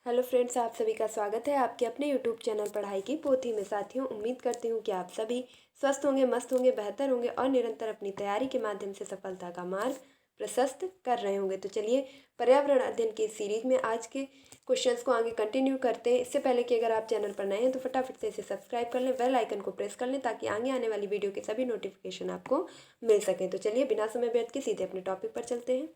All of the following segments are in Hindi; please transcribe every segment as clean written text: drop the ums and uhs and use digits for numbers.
हेलो फ्रेंड्स, आप सभी का स्वागत है आपके अपने यूट्यूब चैनल पढ़ाई की पोथी में। साथियों, उम्मीद करती हूँ कि आप सभी स्वस्थ होंगे, मस्त होंगे, बेहतर होंगे और निरंतर अपनी तैयारी के माध्यम से सफलता का मार्ग प्रशस्त कर रहे होंगे। तो चलिए, पर्यावरण अध्ययन की सीरीज में आज के क्वेश्चंस को आगे कंटिन्यू करते हैं। इससे पहले कि अगर आप चैनल पर नए हैं तो फटाफट से इसे सब्सक्राइब कर लें, बेल आइकन को प्रेस कर लें ताकि आगे आने वाली वीडियो के सभी नोटिफिकेशन आपको मिल सकें। तो चलिए, बिना समय व्यर्थ के सीधे अपने टॉपिक पर चलते हैं।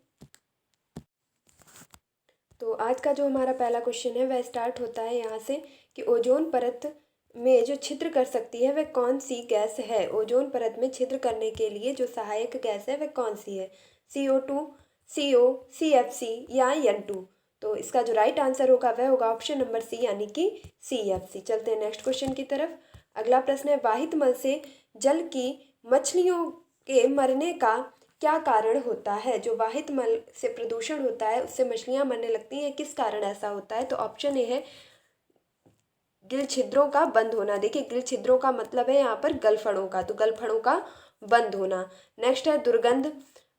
तो आज का जो हमारा पहला क्वेश्चन है वह स्टार्ट होता है यहाँ से कि ओजोन परत में जो छिद्र कर सकती है वह कौन सी गैस है। ओजोन परत में छिद्र करने के लिए जो सहायक गैस है वह कौन सी है। CO2, CO, CFC या N2। तो इसका जो राइट आंसर होगा वह होगा ऑप्शन नंबर सी यानी कि CFC। चलते हैं नेक्स्ट क्वेश्चन की तरफ। अगला प्रश्न है, वाहित मल से जल की मछलियों के मरने का क्या कारण होता है। जो वाहित मल से प्रदूषण होता है उससे मछलियां मरने लगती हैं, किस कारण ऐसा होता है। तो ऑप्शन ए है गिल छिद्रों का बंद होना। देखिए, गिल छिद्रों का मतलब है यहाँ पर गलफड़ों का, तो गलफड़ों का बंद होना। नेक्स्ट है दुर्गंध,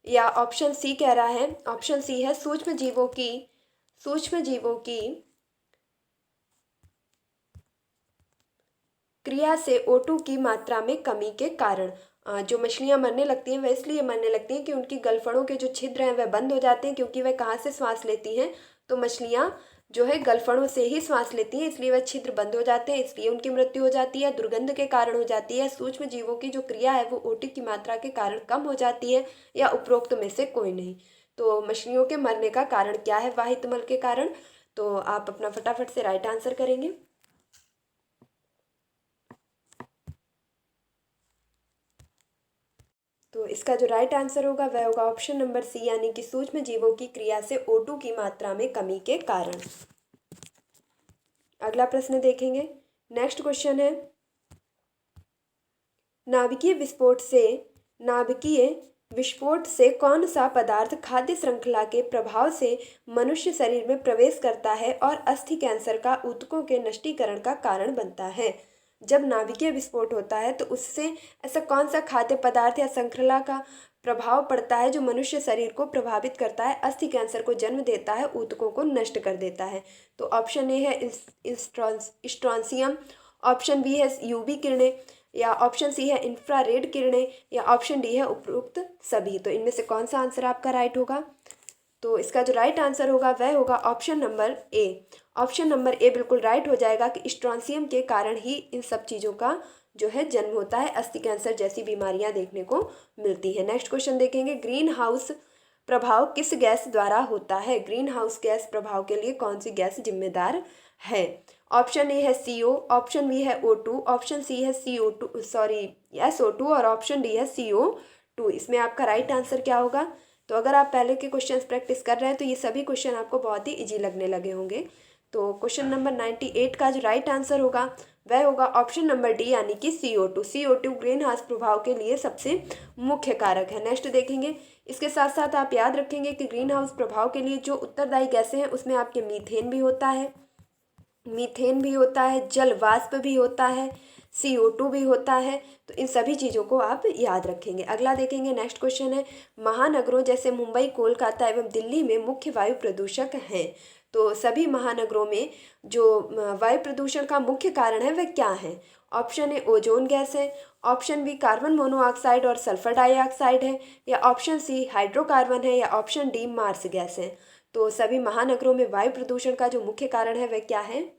या ऑप्शन सी कह रहा है, ऑप्शन सी है सूक्ष्म जीवों की क्रिया से O2 की मात्रा में कमी के कारण। जो मछलियां मरने लगती हैं वह इसलिए मरने लगती हैं कि उनकी गलफड़ों के जो छिद्र हैं वह बंद हो जाते हैं, क्योंकि वह कहाँ से श्वास लेती हैं, तो मछलियां जो है गलफड़ों से ही श्वास लेती हैं, इसलिए वह छिद्र बंद हो जाते हैं, इसलिए उनकी मृत्यु हो जाती है। दुर्गंध के कारण हो जाती है। सूक्ष्म जीवों की जो क्रिया है वो O2 की मात्रा के कारण कम हो जाती है, या उपरोक्त में से कोई नहीं। तो मछलियों के मरने का कारण क्या है वाहित मल के कारण। तो आप अपना फटाफट से राइट आंसर करेंगे। तो इसका जो राइट आंसर होगा वह होगा ऑप्शन नंबर सी यानी कि सूक्ष्म जीवों की क्रिया से O2 की मात्रा में कमी के कारण। अगला प्रश्न देखेंगे। नेक्स्ट क्वेश्चन है, नाभिकीय विस्फोट से कौन सा पदार्थ खाद्य श्रृंखला के प्रभाव से मनुष्य शरीर में प्रवेश करता है और अस्थि कैंसर का ऊतकों के नष्टीकरण का कारण बनता है। जब नाभिकीय विस्फोट होता है तो उससे ऐसा कौन सा खाद्य पदार्थ या श्रृंखला का प्रभाव पड़ता है जो मनुष्य शरीर को प्रभावित करता है, अस्थि कैंसर को जन्म देता है, ऊतकों को नष्ट कर देता है। तो ऑप्शन ए है स्ट्रॉन्सियम, ऑप्शन बी है UV किरणें, या ऑप्शन सी है इंफ्रारेड किरणें, या ऑप्शन डी है उपरोक्त सभी। तो इनमें से कौन सा आंसर आपका राइट होगा। तो इसका जो राइट आंसर होगा वह होगा option number A. Option number A बिल्कुल राइट हो जाएगा कि स्ट्रॉन्सियम के कारण ही इन सब चीज़ों का जो है जन्म होता है, अस्थि कैंसर जैसी बीमारियां देखने को मिलती है। नेक्स्ट क्वेश्चन देखेंगे, ग्रीन हाउस प्रभाव किस गैस द्वारा होता है। ग्रीन हाउस गैस प्रभाव के लिए कौन सी गैस जिम्मेदार है। ऑप्शन ए है CO, ऑप्शन बी है O2, ऑप्शन सी है SO2 और ऑप्शन डी है CO2। इसमें आपका राइट आंसर क्या होगा। तो अगर आप पहले के क्वेश्चंस प्रैक्टिस कर रहे हैं तो ये सभी क्वेश्चन आपको बहुत ही इजी लगने लगे होंगे। तो क्वेश्चन नंबर 98 का जो राइट आंसर होगा वह होगा ऑप्शन नंबर डी यानी कि CO2 ग्रीन हाउस प्रभाव के लिए सबसे मुख्य कारक है। नेक्स्ट देखेंगे, इसके साथ साथ आप याद रखेंगे कि ग्रीन हाउस प्रभाव के लिए जो उत्तरदायी गैसें हैं उसमें आपके मीथेन भी होता है, जल वाष्प भी होता है, CO2 भी होता है। तो इन सभी चीज़ों को आप याद रखेंगे। अगला देखेंगे, नेक्स्ट क्वेश्चन है, महानगरों जैसे मुंबई, कोलकाता एवं दिल्ली में मुख्य वायु प्रदूषक हैं। तो सभी महानगरों में जो वायु प्रदूषण का मुख्य कारण है वह क्या है। ऑप्शन ए ओजोन गैस है, ऑप्शन बी कार्बन मोनोऑक्साइड और सल्फर डाइऑक्साइड है, या ऑप्शन सी हाइड्रोकार्बन है, या ऑप्शन डी मार्स गैस है। तो सभी महानगरों में वायु प्रदूषण का जो मुख्य कारण है वह क्या है।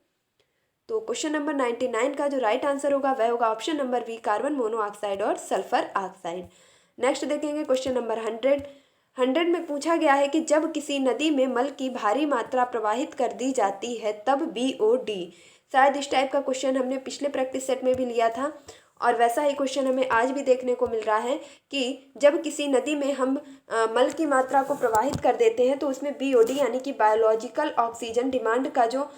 तो क्वेश्चन नंबर 99 का जो राइट आंसर होगा वह होगा option number B carbon monoxide और सल्फर ऑक्साइड। नेक्स्ट देखेंगे क्वेश्चन नंबर 100 में पूछा गया है कि जब किसी नदी में मल की भारी मात्रा प्रवाहित कर दी जाती है तब BOD। शायद इस टाइप का क्वेश्चन हमने पिछले प्रैक्टिस सेट में भी लिया था, और वैसा ही क्वेश्चन हमें आज भी देखने को मिल रहा है कि जब किसी नदी में हम मल की मात्रा को प्रवाहित कर देते हैं तो उसमें BOD यानी कि बायोलॉजिकल ऑक्सीजन डिमांड का जो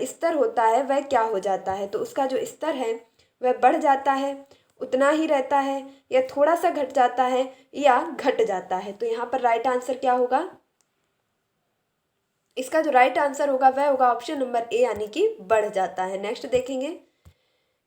स्तर होता है वह क्या हो जाता है। तो उसका जो स्तर है वह बढ़ जाता है, उतना ही रहता है, या थोड़ा सा घट जाता है, या घट जाता है। तो यहाँ पर राइट आंसर क्या होगा। इसका जो राइट आंसर होगा वह होगा ऑप्शन नंबर ए यानी कि बढ़ जाता है। नेक्स्ट देखेंगे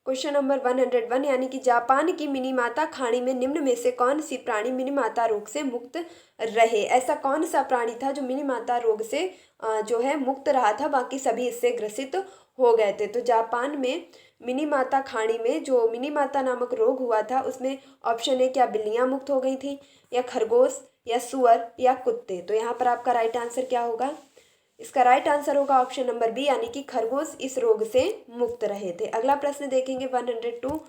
क्वेश्चन नंबर 101 यानी कि जापान की मिनीमाता खाड़ी में निम्न में से कौन सी प्राणी मिनीमाता रोग से मुक्त रहे। ऐसा कौन सा प्राणी था जो मिनीमाता रोग से जो है मुक्त रहा था, बाकी सभी इससे ग्रसित हो गए थे। तो जापान में मिनीमाता खाड़ी में जो मिनीमाता नामक रोग हुआ था उसमें ऑप्शन ए क्या बिल्लियां मुक्त हो गई थी, या खरगोश, या सुअर, या कुत्ते। तो यहाँ पर आपका राइट आंसर क्या होगा? इसका राइट आंसर होगा ऑप्शन नंबर बी यानी कि खरगोश इस रोग से मुक्त रहे थे। अगला प्रश्न देखेंगे 102।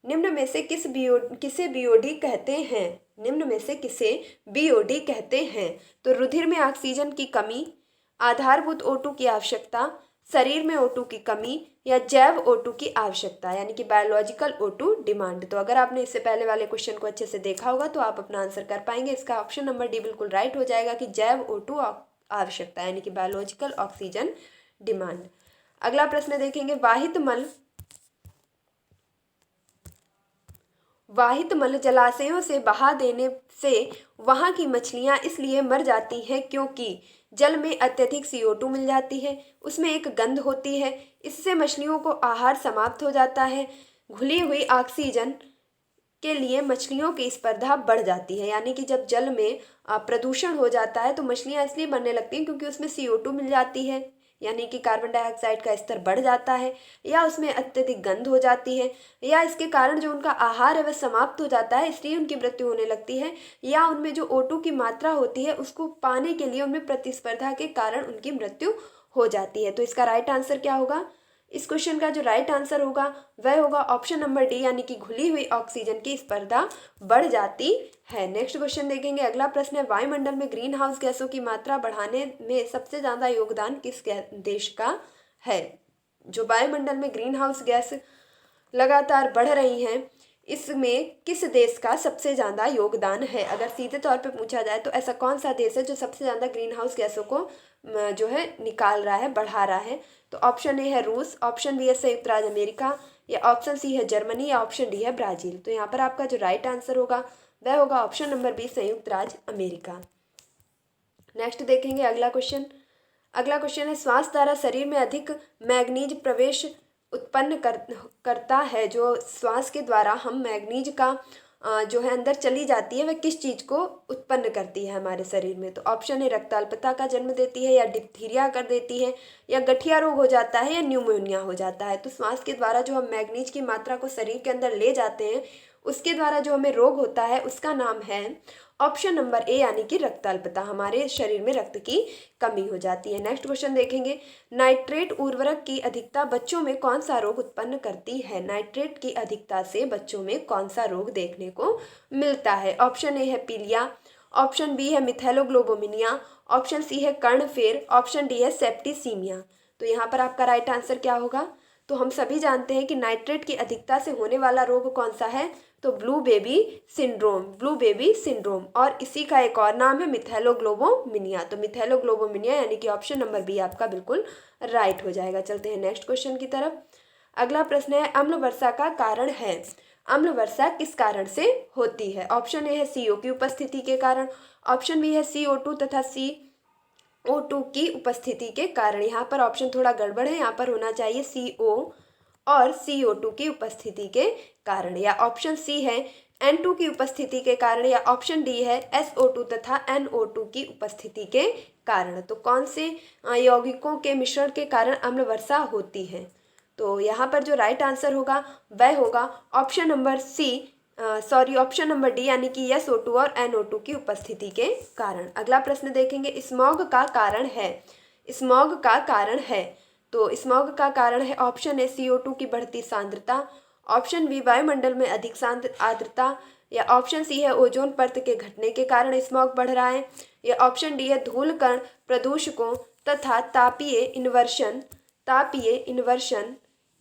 निम्न में से किसे बीओडी कहते हैं? निम्न में से किसे बीओडी कहते हैं? तो रुधिर में ऑक्सीजन की कमी, आधारभूत O2 की आवश्यकता, शरीर में O2 की कमी, या जैव O2 की आवश्यकता यानी कि बायोलॉजिकल O2 डिमांड। तो अगर आपने इससे पहले वाले क्वेश्चन को अच्छे से देखा होगा तो आप अपना आंसर कर पाएंगे। इसका ऑप्शन नंबर डी बिल्कुल राइट हो जाएगा कि जैव O2 आवश्यकता यानी कि बायोलॉजिकल ऑक्सीजन डिमांड। अगला प्रश्न देखेंगे वाहित मल जलाशयों से बहा देने से वहां की मछलियां इसलिए मर जाती हैं क्योंकि जल में अत्यधिक CO2 मिल जाती है, उसमें एक गंध होती है, इससे मछलियों को आहार समाप्त हो जाता है, घुली हुई ऑक्सीजन के लिए मछलियों की स्पर्धा बढ़ जाती है। यानी कि जब जल में प्रदूषण हो जाता है तो मछलियां इसलिए मरने लगती हैं क्योंकि उसमें CO2 मिल जाती है, यानी कि कार्बन डाइऑक्साइड का स्तर बढ़ जाता है, या उसमें अत्यधिक गंध हो जाती है, या इसके कारण जो उनका आहार है वह समाप्त हो जाता है इसलिए उनकी मृत्यु होने लगती है, या उनमें जो O2 की मात्रा होती है उसको पाने के लिए उनमें प्रतिस्पर्धा के कारण उनकी मृत्यु हो जाती है। तो इसका राइट आंसर क्या होगा? इस क्वेश्चन का जो राइट आंसर होगा वह होगा ऑप्शन नंबर डी यानी कि घुली हुई ऑक्सीजन की स्पर्धा बढ़ जाती है। नेक्स्ट क्वेश्चन देखेंगे। अगला प्रश्न है वायुमंडल में ग्रीन हाउस गैसों की मात्रा बढ़ाने में सबसे ज्यादा योगदान किस देश का है? जो वायुमंडल में ग्रीन हाउस गैस लगातार बढ़ रही हैं इसमें किस देश का सबसे ज़्यादा योगदान है? अगर सीधे तौर पे पूछा जाए तो ऐसा कौन सा देश है जो सबसे ज़्यादा ग्रीन हाउस गैसों को जो है निकाल रहा है, बढ़ा रहा है? तो ऑप्शन ए है रूस, ऑप्शन बी है संयुक्त राज्य अमेरिका, या ऑप्शन सी है जर्मनी, या ऑप्शन डी है ब्राजील। तो यहाँ पर आपका जो राइट आंसर होगा वह होगा ऑप्शन नंबर बी संयुक्त राज्य अमेरिका। नेक्स्ट देखेंगे अगला क्वेश्चन। अगला क्वेश्चन है श्वास द्वारा शरीर में अधिक मैग्नीज प्रवेश उत्पन्न करता है। जो श्वास के द्वारा हम मैग्नीज का जो है अंदर चली जाती है वह किस चीज़ को उत्पन्न करती है हमारे शरीर में? तो ऑप्शन है रक्ताल्पता का जन्म देती है, या डिप्थीरिया कर देती है, या गठिया रोग हो जाता है, या न्यूमोनिया हो जाता है। तो श्वास के द्वारा जो हम मैग्नीज की मात्रा को शरीर के अंदर ले जाते हैं उसके द्वारा जो हमें रोग होता है उसका नाम है ऑप्शन नंबर ए यानी कि रक्ताल्पता। हमारे शरीर में रक्त की कमी हो जाती है। नेक्स्ट क्वेश्चन देखेंगे। नाइट्रेट उर्वरक की अधिकता बच्चों में कौन सा रोग उत्पन्न करती है? नाइट्रेट की अधिकता से बच्चों में कौन सा रोग देखने को मिलता है? ऑप्शन ए है पीलिया, ऑप्शन बी है मिथैलोग्लोबोमिनिया, ऑप्शन सी है कर्णफेर, ऑप्शन डी है सेप्टिसीमिया। तो यहाँ पर आपका राइट आंसर क्या होगा? तो हम सभी जानते हैं कि नाइट्रेट की अधिकता से होने वाला रोग कौन सा है? तो ब्लू बेबी सिंड्रोम, और इसी का एक और नाम है मिथैलोग्लोबोमिनिया। तो मिथैलोग्लोबोमिनिया यानी कि ऑप्शन नंबर बी आपका बिल्कुल राइट हो जाएगा। चलते हैं नेक्स्ट क्वेश्चन की तरफ। अगला प्रश्न है अम्ल वर्षा का कारण है। अम्ल वर्षा किस कारण से होती है? ऑप्शन ए है CO की उपस्थिति के कारण, ऑप्शन बी है CO2 तथा CO2 की उपस्थिति के कारण। यहाँ पर ऑप्शन थोड़ा गड़बड़ है, यहाँ पर होना चाहिए CO और CO2 की उपस्थिति के कारण, या ऑप्शन सी है N2 की उपस्थिति के कारण, या ऑप्शन डी है SO2 तथा NO2 की उपस्थिति के कारण। तो कौन से यौगिकों के मिश्रण के कारण अम्ल वर्षा होती है? तो यहाँ पर जो राइट आंसर होगा वह होगा ऑप्शन नंबर डी यानी कि SO2 और NO2 की उपस्थिति के कारण। अगला प्रश्न देखेंगे। स्मॉग का कारण है। तो स्मॉग का कारण है ऑप्शन ए CO2 की बढ़ती सांद्रता, ऑप्शन बी वायुमंडल में अधिक आर्द्रता, या ऑप्शन सी है ओजोन परत के घटने के कारण स्मॉग बढ़ रहा है, या ऑप्शन डी है धूल कण प्रदूषकों तथा तापीय इन्वर्शन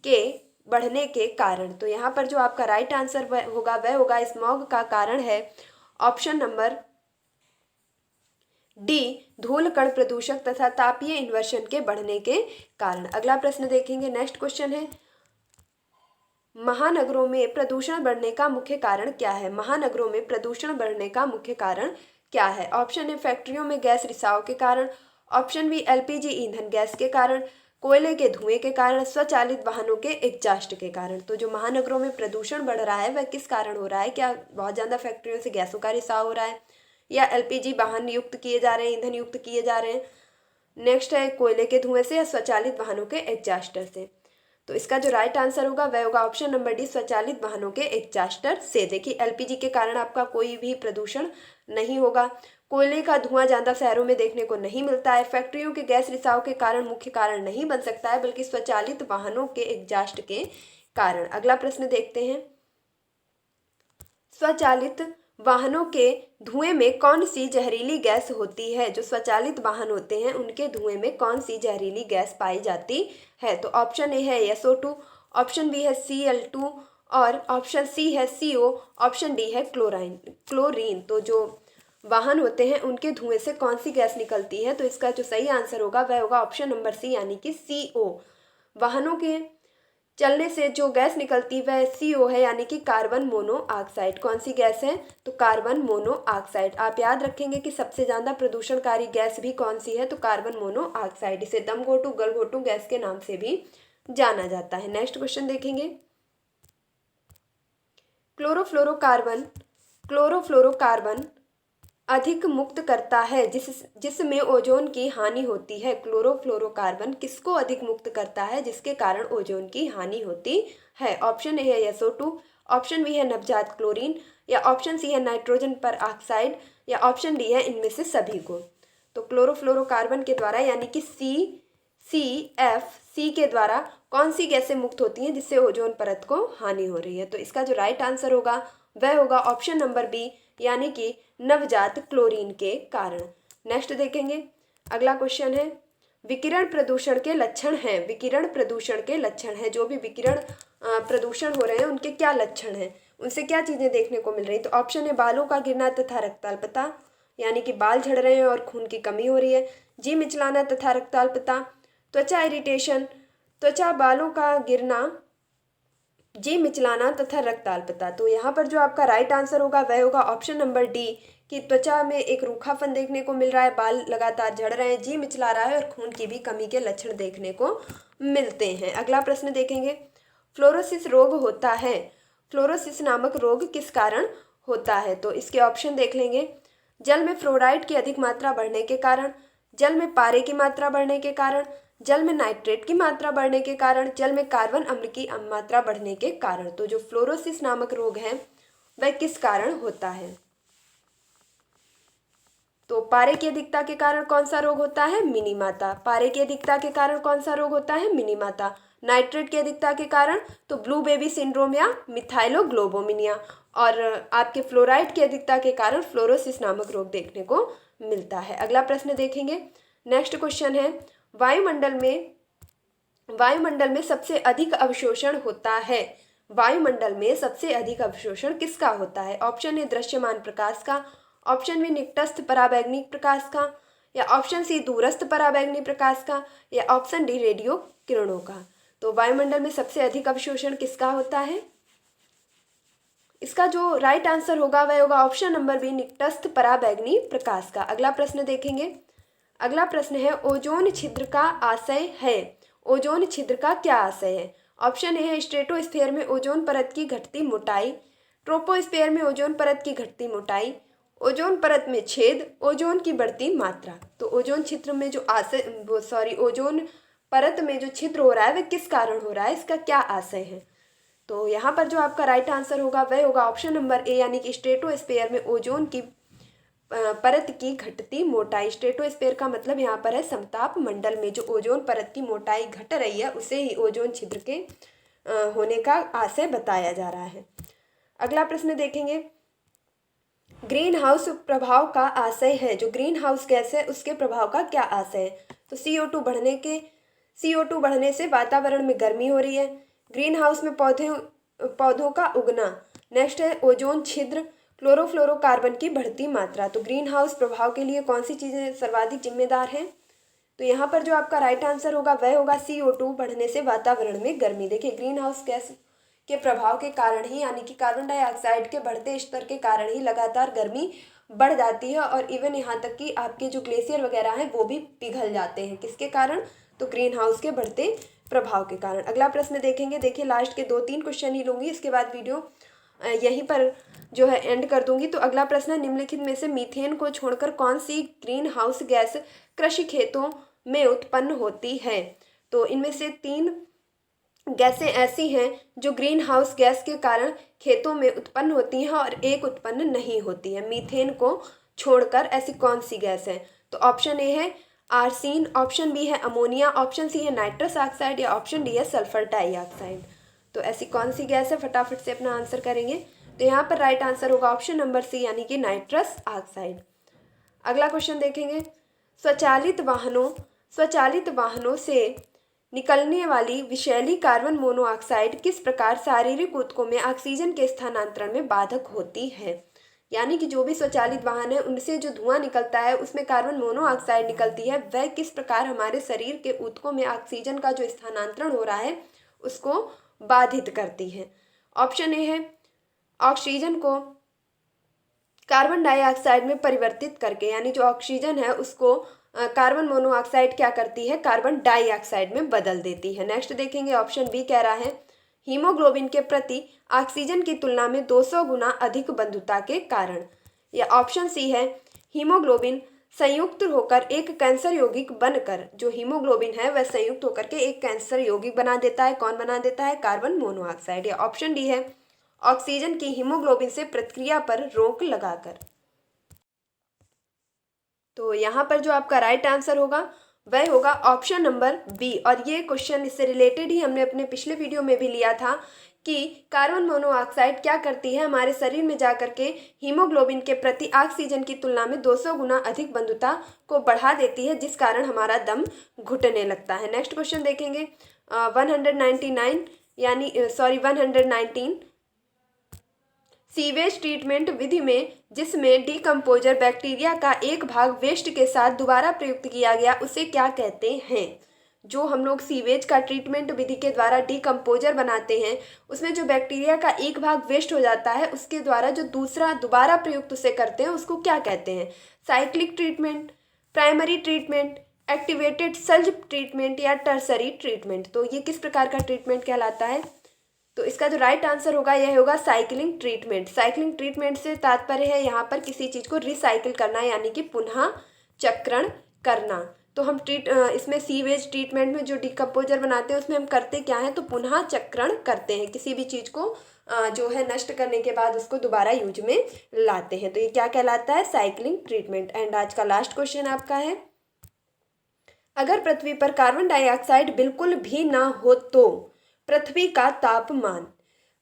के बढ़ने के कारण। तो यहाँ पर जो आपका राइट आंसर होगा वह होगा स्मॉग का कारण है ऑप्शन नंबर डी धूल कण प्रदूषक तथा तापीय इन्वर्शन के बढ़ने के कारण। अगला प्रश्न देखेंगे। नेक्स्ट क्वेश्चन है महानगरों में प्रदूषण बढ़ने का मुख्य कारण क्या है? महानगरों में प्रदूषण बढ़ने का मुख्य कारण क्या है? ऑप्शन ए फैक्ट्रियों में गैस रिसाव के कारण, ऑप्शन बी LPG ईंधन गैस के कारण, कोयले के धुएं के कारण, स्वचालित वाहनों के एग्जास्ट के कारण। तो जो महानगरों में प्रदूषण बढ़ रहा है वह किस कारण हो रहा है? क्या बहुत ज़्यादा फैक्ट्रियों से गैसों का रिसाव हो रहा है, या एलपीजी वाहन युक्त किए जा रहे हैं, ईंधन युक्त किए जा रहे हैं? नेक्स्ट है कोयले के धुएं से या स्वचालित वाहनों के एग्जास्टर से। तो इसका जो राइट आंसर होगा वह होगा ऑप्शन नंबर डी, स्वचालित वाहनों के एग्जास्टर से। देखिए एलपीजी के कारण आपका कोई भी प्रदूषण नहीं होगा। कोयले का धुआं ज़्यादा शहरों में देखने को नहीं मिलता है। फैक्ट्रियों के गैस रिसाव के कारण मुख्य कारण नहीं बन सकता है, बल्कि स्वचालित वाहनों के एग्जास्ट के कारण। अगला प्रश्न देखते हैं, स्वचालित वाहनों के धुएं में कौन सी जहरीली गैस होती है? जो स्वचालित वाहन होते हैं उनके धुएं में कौन सी जहरीली गैस पाई जाती है? तो ऑप्शन ए है SO2, ऑप्शन बी है Cl2 और ऑप्शन सी है CO, ऑप्शन डी है क्लोरीन। तो जो वाहन होते हैं उनके धुएं से कौन सी गैस निकलती है? तो इसका जो सही आंसर होगा वह होगा ऑप्शन नंबर सी, यानी कि CO। वाहनों के चलने से जो गैस निकलती वह CO है, यानी कि कार्बन मोनोऑक्साइड। कौन सी गैस है? तो कार्बन मोनोऑक्साइड। आप याद रखेंगे कि सबसे ज़्यादा प्रदूषणकारी गैस भी कौन सी है? तो कार्बन मोनोऑक्साइड। इसे दम घोटू, गलघोटू गैस के नाम से भी जाना जाता है। नेक्स्ट क्वेश्चन देखेंगे, क्लोरोफ्लोरोकार्बन अधिक मुक्त करता है जिसमें ओजोन की हानि होती है। क्लोरोफ्लोरोकार्बन किसको अधिक मुक्त करता है जिसके कारण ओजोन की हानि होती है? ऑप्शन ए है SO2, ऑप्शन बी है नवजात क्लोरीन, या ऑप्शन सी है नाइट्रोजन पर ऑक्साइड, या ऑप्शन डी है इनमें से सभी को। तो क्लोरोफ्लोरोकार्बन के द्वारा, यानी कि सी के द्वारा कौन सी गैसें मुक्त होती हैं जिससे ओजोन परत को हानि हो रही है? तो इसका जो राइट आंसर होगा वह होगा ऑप्शन नंबर बी, यानी कि नवजात क्लोरीन के कारण। नेक्स्ट देखेंगे, अगला क्वेश्चन है, विकिरण प्रदूषण के लक्षण हैं। विकिरण प्रदूषण के लक्षण हैं, जो भी विकिरण प्रदूषण हो रहे हैं उनके क्या लक्षण हैं, उनसे क्या चीज़ें देखने को मिल रही? तो ऑप्शन है बालों का गिरना तथा रक्ताल्पता, यानी कि बाल झड़ रहे हैं और खून की कमी हो रही है। जी मिचलाना तथा रक्ताल्पता, त्वचा इरिटेशन, त्वचा बालों का गिरना, जी मिचलाना तथा रक्ताल्पता। तो यहाँ पर जो आपका राइट आंसर होगा वह होगा ऑप्शन नंबर डी, कि त्वचा में एक रूखापन देखने को मिल रहा है, बाल लगातार झड़ रहे हैं, जी मिचला रहा है और खून की भी कमी के लक्षण देखने को मिलते हैं। अगला प्रश्न देखेंगे, फ्लोरोसिस रोग होता है। फ्लोरोसिस नामक रोग किस कारण होता है? तो इसके ऑप्शन देख लेंगे, जल में फ्लोराइड की अधिक मात्रा बढ़ने के कारण, जल में पारे की मात्रा बढ़ने के कारण, जल में नाइट्रेट की मात्रा बढ़ने के कारण, जल में कार्बन अम्ल की मात्रा बढ़ने के कारण। तो जो फ्लोरोसिस नामक रोग है वह किस कारण होता है? तो पारे की अधिकता के कारण कौन सा रोग होता है? मिनीमाता। पारे की अधिकता के कारण कौन सा रोग होता है? मिनीमाता। नाइट्रेट की अधिकता के कारण तो ब्लू बेबी सिंड्रोम या मिथाइलोग्लोबोमिनिया। और आपके फ्लोराइड की अधिकता के कारण फ्लोरोसिस नामक रोग देखने को मिलता है। अगला प्रश्न देखेंगे, नेक्स्ट क्वेश्चन है, वायुमंडल में सबसे अधिक अवशोषण होता है। वायुमंडल में सबसे अधिक अवशोषण किसका होता है? ऑप्शन ए दृश्यमान प्रकाश का, ऑप्शन बी निकटस्थ पराबैंगनी प्रकाश का, या ऑप्शन सी दूरस्थ पराबैंगनी प्रकाश का, या ऑप्शन डी रेडियो किरणों का। तो वायुमंडल में सबसे अधिक अवशोषण किसका होता है? इसका जो राइट आंसर होगा वह होगा ऑप्शन नंबर बी, निकटस्थ पराबैंगनी प्रकाश का। अगला प्रश्न देखेंगे, अगला प्रश्न है, ओजोन छिद्र का आशय है। ओजोन छिद्र का क्या आशय है? ऑप्शन ए है स्ट्रेटोस्फीयर में ओजोन परत की घटती मोटाई, ट्रोपोस्फीयर में ओजोन परत की घटती मोटाई, ओजोन परत में छेद, ओजोन की बढ़ती मात्रा। तो ओजोन छिद्र में जो ओजोन परत में जो छिद्र हो रहा है वह किस कारण हो रहा है, इसका क्या आशय है? तो यहाँ पर जो आपका राइट आंसर होगा वह होगा ऑप्शन नंबर ए, यानी कि स्ट्रेटोस्फीयर में ओजोन की परत की घटती मोटाई। स्ट्रेटोस्फीयर का मतलब यहाँ पर है समताप मंडल में जो ओजोन परत की मोटाई घट रही है उसे ही ओजोन छिद्र के होने का आशय बताया जा रहा है। अगला प्रश्न देखेंगे, ग्रीन हाउस प्रभाव का आशय है। जो ग्रीन हाउस गैस है उसके प्रभाव का क्या आशय है? तो CO2 बढ़ने से वातावरण में गर्मी हो रही है, ग्रीन हाउस में पौधों का उगना, नेक्स्ट है ओजोन छिद्र, क्लोरोफ्लोरोकार्बन की बढ़ती मात्रा। तो ग्रीन हाउस प्रभाव के लिए कौन सी चीज़ें सर्वाधिक जिम्मेदार हैं? तो यहाँ पर जो आपका राइट आंसर होगा वह होगा CO2 बढ़ने से वातावरण में गर्मी। देखिए ग्रीन हाउस गैस के प्रभाव के कारण ही, यानी कि कार्बन डाइऑक्साइड के बढ़ते स्तर के कारण ही लगातार गर्मी बढ़ जाती है, और इवन यहाँ तक कि आपके जो ग्लेशियर वगैरह हैं वो भी पिघल जाते हैं। किसके कारण? तो ग्रीन हाउस के बढ़ते प्रभाव के कारण। अगला प्रश्न देखेंगे। देखिए लास्ट के 2-3 क्वेश्चन ही लूँगी, इसके बाद वीडियो यहीं पर जो है एंड कर दूंगी। तो अगला प्रश्न है, निम्नलिखित में से मीथेन को छोड़कर कौन सी ग्रीन हाउस गैस कृषि खेतों में उत्पन्न होती है। तो इनमें से 3 गैसें ऐसी हैं जो ग्रीन हाउस गैस के कारण खेतों में उत्पन्न होती हैं और एक उत्पन्न नहीं होती है। मीथेन को छोड़कर ऐसी कौन सी गैस है। तो ऑप्शन ए है आर्सीन, ऑप्शन बी है अमोनिया, ऑप्शन सी है नाइट्रस ऑक्साइड या ऑप्शन डी है सल्फर डाइऑक्साइड। तो ऐसी कौन सी गैस है, फटाफट से अपना आंसर करेंगे। तो यहाँ पर राइट आंसर होगा ऑप्शन नंबर सी यानी कि नाइट्रस ऑक्साइड। अगला क्वेश्चन देखेंगे। स्वचालित वाहनों से निकलने वाली विषैली कार्बन मोनोऑक्साइड किस प्रकार शारीरिक ऊतकों में ऑक्सीजन के स्थानांतरण में बाधक होती है। यानी कि जो भी स्वचालित वाहन है उनसे जो धुआं निकलता है उसमें कार्बन मोनोऑक्साइड निकलती है, वह किस प्रकार हमारे शरीर के ऊतकों में ऑक्सीजन का जो स्थानांतरण हो रहा है उसको बाधित करती है। ऑप्शन ए है ऑक्सीजन को कार्बन डाइऑक्साइड में परिवर्तित करके, यानी जो ऑक्सीजन है उसको कार्बन मोनोऑक्साइड क्या करती है, कार्बन डाइऑक्साइड में बदल देती है। नेक्स्ट देखेंगे, ऑप्शन बी कह रहा है हीमोग्लोबिन के प्रति ऑक्सीजन की तुलना में 200 गुना अधिक बंधुता के कारण। या ऑप्शन सी है हीमोग्लोबिन संयुक्त होकर एक कैंसर यौगिक बनकर, जो हीमोग्लोबिन है वह संयुक्त होकर के एक कैंसर यौगिक बना देता है। कौन बना देता है, कार्बन मोनोऑक्साइड। या ऑप्शन डी है ऑक्सीजन की हीमोग्लोबिन से प्रतिक्रिया पर रोक लगाकर। तो यहाँ पर जो आपका राइट आंसर होगा वह होगा ऑप्शन नंबर बी। और ये क्वेश्चन इससे रिलेटेड ही हमने अपने पिछले वीडियो में भी लिया था कि कार्बन मोनोऑक्साइड क्या करती है, हमारे शरीर में जाकर के हीमोग्लोबिन के प्रति ऑक्सीजन की तुलना में 200 गुना अधिक बंधुता को बढ़ा देती है, जिस कारण हमारा दम घुटने लगता है। नेक्स्ट क्वेश्चन देखेंगे 119 सीवेज ट्रीटमेंट विधि में जिसमें डीकम्पोजर बैक्टीरिया का एक भाग वेस्ट के साथ दोबारा प्रयुक्त किया गया उसे क्या कहते हैं। जो हम लोग सीवेज का ट्रीटमेंट विधि के द्वारा डीकम्पोजर बनाते हैं उसमें जो बैक्टीरिया का एक भाग वेस्ट हो जाता है उसके द्वारा जो दूसरा दोबारा प्रयुक्त उसे करते हैं उसको क्या कहते हैं। Cyclic treatment, primary treatment, activated sludge treatment या टर्सरी ट्रीटमेंट। तो ये किस प्रकार का ट्रीटमेंट कहलाता है। तो इसका जो राइट आंसर होगा यह होगा साइक्लिंग ट्रीटमेंट। साइक्लिंग ट्रीटमेंट से तात्पर्य है यहाँ पर किसी चीज़ को रिसाइकिल करना, यानी कि पुनः चक्रण करना। तो हम इसमें सीवेज ट्रीटमेंट में जो डिकम्पोजर बनाते हैं उसमें हम करते क्या है, तो पुनः चक्रण करते हैं। किसी भी चीज़ को जो है नष्ट करने के बाद उसको दोबारा यूज में लाते हैं। तो ये क्या कहलाता है, साइक्लिंग ट्रीटमेंट। एंड आज का लास्ट क्वेश्चन आपका है, अगर पृथ्वी पर कार्बन डाइऑक्साइड बिल्कुल भी ना हो तो पृथ्वी का तापमान,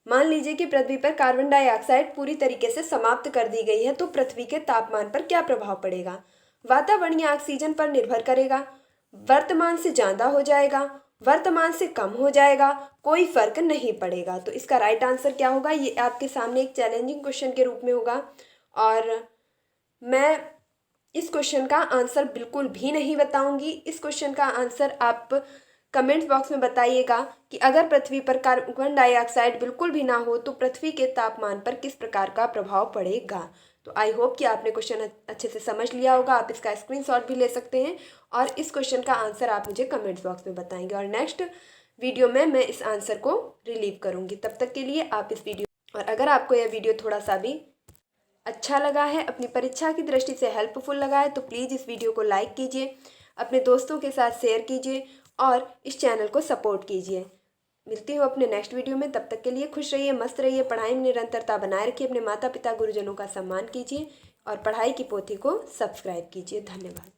मान लीजिए कि पृथ्वी पर कार्बन डाइऑक्साइड पूरी तरीके से समाप्त कर दी गई है, तो पृथ्वी के तापमान पर क्या प्रभाव पड़ेगा। वातावरणीय ऑक्सीजन पर निर्भर करेगा, वर्तमान से ज़्यादा हो जाएगा, वर्तमान से कम हो जाएगा, कोई फर्क नहीं पड़ेगा। तो इसका राइट आंसर क्या होगा, ये आपके सामने एक चैलेंजिंग क्वेश्चन के रूप में होगा और मैं इस क्वेश्चन का आंसर बिल्कुल भी नहीं बताऊंगी। इस क्वेश्चन का आंसर आप कमेंट्स बॉक्स में बताइएगा कि अगर पृथ्वी पर कार्बन डाइऑक्साइड बिल्कुल भी ना हो तो पृथ्वी के तापमान पर किस प्रकार का प्रभाव पड़ेगा। तो आई होप कि आपने क्वेश्चन अच्छे से समझ लिया होगा। आप इसका स्क्रीनशॉट भी ले सकते हैं और इस क्वेश्चन का आंसर आप मुझे कमेंट्स बॉक्स में बताएंगे और नेक्स्ट वीडियो में मैं इस आंसर को रिलीव करूँगी। तब तक के लिए आप इस वीडियो, और अगर आपको यह वीडियो थोड़ा सा भी अच्छा लगा है, अपनी परीक्षा की दृष्टि से हेल्पफुल लगा है, तो प्लीज़ इस वीडियो को लाइक कीजिए, अपने दोस्तों के साथ शेयर कीजिए और इस चैनल को सपोर्ट कीजिए। मिलती हूँ अपने नेक्स्ट वीडियो में। तब तक के लिए खुश रहिए, मस्त रहिए, पढ़ाई में निरंतरता बनाए रखिए, अपने माता पिता गुरुजनों का सम्मान कीजिए और पढ़ाई की पोथी को सब्सक्राइब कीजिए। धन्यवाद।